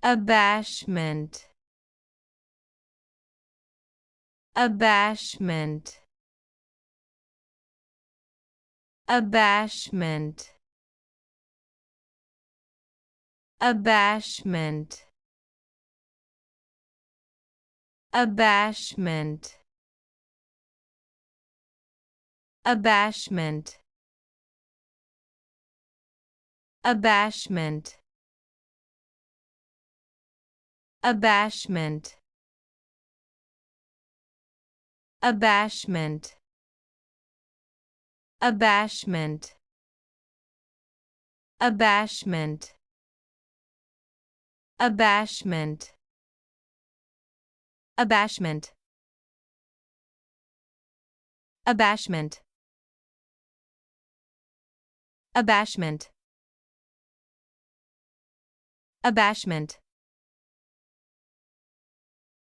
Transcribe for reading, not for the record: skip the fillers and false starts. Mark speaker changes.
Speaker 1: Abashment. Abashment. Abashment. Abashment. Abashment. Abashment. Abashment. Abashment. Abashment. Abashment. Abashment. Abashment. Abashment. Abashment. Abashment. Abashment.